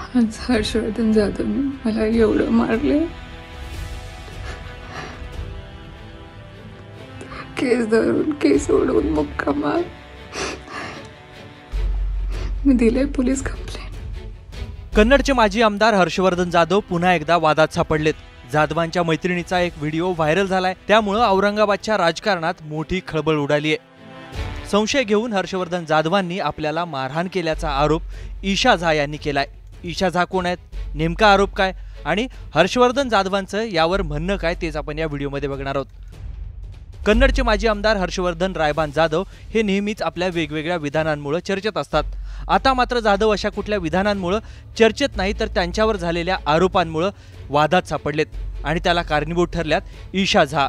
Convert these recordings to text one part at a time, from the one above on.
आज हर्षवर्धन जाधवने मला एवढं मारले, केस धरून केस ओढून मुक्का मार. मी दिले पोलीस कंप्लेंट. कन्नडचे माजी आमदार हर्षवर्धन जाधव पुन्हा एकदा वादात सापडलेत. जाधवांच्या मैत्रिणीचा एक व्हिडिओ व्हायरल झालाय, त्यामुळे औरंगाबादच्या राजकारणात मोठी खळबळ उडाली आहे. संशय घेऊन हर्षवर्धन जाधवांनी आपल्याला मारहाण केल्याचा आरोप ईशा झा यांनी केलाय. ईशा झा कोण आहेत, नेमका आरोप काय आणि हर्षवर्धन जाधवांचं यावर म्हणणं काय तेच आपण या व्हिडिओमध्ये बघणार आहोत. कन्नडचे माजी आमदार हर्षवर्धन रायबान जाधव हे नेहमीच आपल्या वेगवेगळ्या विधानांमुळे चर्चेत असतात. आता मात्र जाधव अशा कुठल्या विधानांमुळे चर्चेत नाही तर त्यांच्यावर झालेल्या आरोपांमुळे वादात सापडलेत आणि त्याला कारणीभूत ठरल्यात ईशा झा.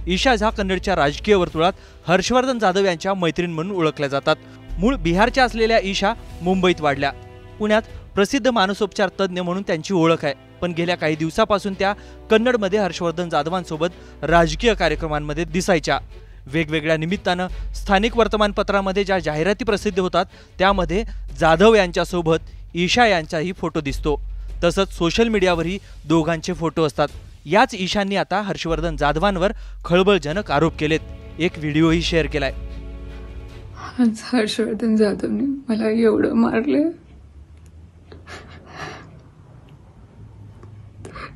ईशा झा कन्नडच्या राजकीय वर्तुळात हर्षवर्धन जाधव यांच्या मैत्रीण म्हणून ओळखल्या जातात. मूळ बिहारच्या असलेल्या ईशा मुंबईत वाढल्या. पुण्यात प्रसिद्ध मानसोपचार तज्ज्ञ म्हणून त्यांची ओळख आहे. पण गेल्या काही दिवसापासून त्या कन्नडमध्ये हर्षवर्धन जाधवांसोबत राजकीय कार्यक्रमांमध्ये दिसायच्या. वेगवेगळ्या निमित्तानं स्थानिक वर्तमानपत्रामध्ये ज्या जाहिराती प्रसिद्ध होतात त्यामध्ये जाधव यांच्यासोबत ईशा यांचाही फोटो दिसतो. तसंच सोशल मीडियावरही दोघांचे फोटो असतात. याच ईशांनी आता हर्षवर्धन जाधवांवर खळबळजनक आरोप केलेत. एक व्हिडिओही शेअर केलाय. आज हर्षवर्धन जाधवने मला एवढं मारले,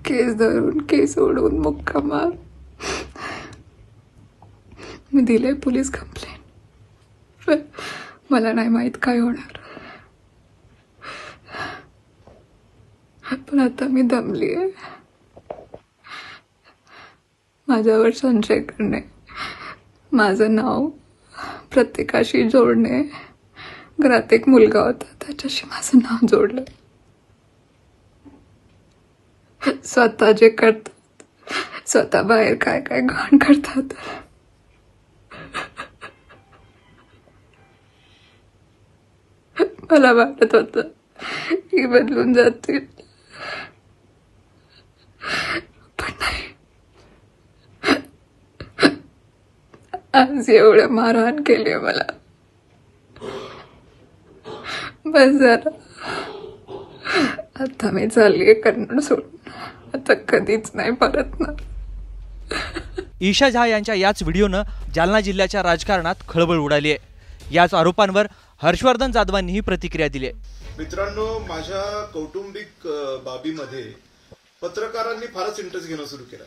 केस धरून केस ओढून मुक्का मार. मी दिले पोलीस कंप्लेंट. मला नाही माहित काय होणार, पण आता मी दमली आहे. माझ्यावर संशय करणे, माझं नाव प्रत्येकाशी जोडणे. घरात एक मुलगा होता, त्याच्याशी माझं नाव जोडलं. स्वतः जे करतात, स्वतः बाहेर काय काय घाण करतात. मला वाटत होतं की बदलून जातील, पण नाही. आज एवढं मारहाण केली मला. बस जरा. आता मी चाललीये कन्नड सोडून. आता कधीच नाही परतणार. ईशा झा यांच्या याच व्हिडिओनं जालना जिल्ह्याच्या राजकारणात खळबळ उडाली आहे. याच आरोपांवर हर्षवर्धन जाधवांनीही प्रतिक्रिया दिली आहे. मित्रांनो, माझ्या कौटुंबिक बाबीमध्ये पत्रकारांनी फारच इंटरेस्ट घेणं सुरू केलं.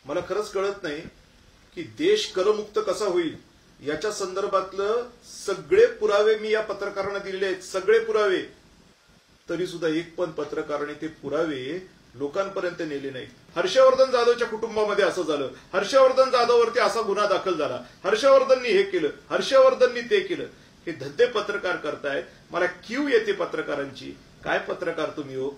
मला खरंच कळत नाही की देश करमुक्त कसा होईल याच्या संदर्भातलं सगळे पुरावे मी या पत्रकारांना दिलेले आहेत. सगळे पुरावे. तरी सुद्धा एक पण पत्रकाराने ते पुरावे लोकांपर्यंत नेले नाहीत. हर्षवर्धन जाधवच्या कुटुंबामध्ये असं झालं, हर्षवर्धन जाधववरती असा गुन्हा दाखल झाला, हर्षवर्धननी हे केलं, हर्षवर्धननी ते केलं. हे धंदे पत्रकार करतायत. मला क्यू येते पत्रकारांची. काय पत्रकार तुम्ही हो,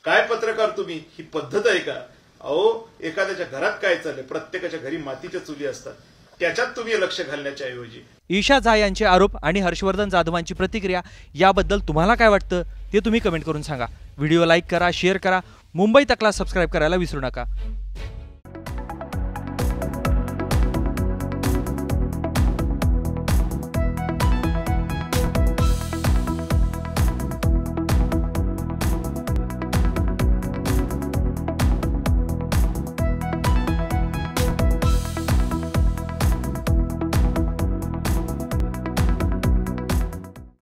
काय पत्रकार तुम्ही? ही पद्धत आहे का? अहो, एखाद्याच्या घरात काय चाललंय, प्रत्येकाच्या घरी मातीच्या चुली असतात, त्याच्यात तुम्ही लक्ष घालण्याच्या ऐवजी. ईशा झा यांचे आरोप आणि हर्षवर्धन जाधवांची प्रतिक्रिया याबद्दल तुम्हाला काय वाटतं ते तुम्ही कमेंट करून सांगा. व्हिडिओ लाईक करा, शेअर करा. मुंबई तकला सबस्क्राईब करायला विसरू नका.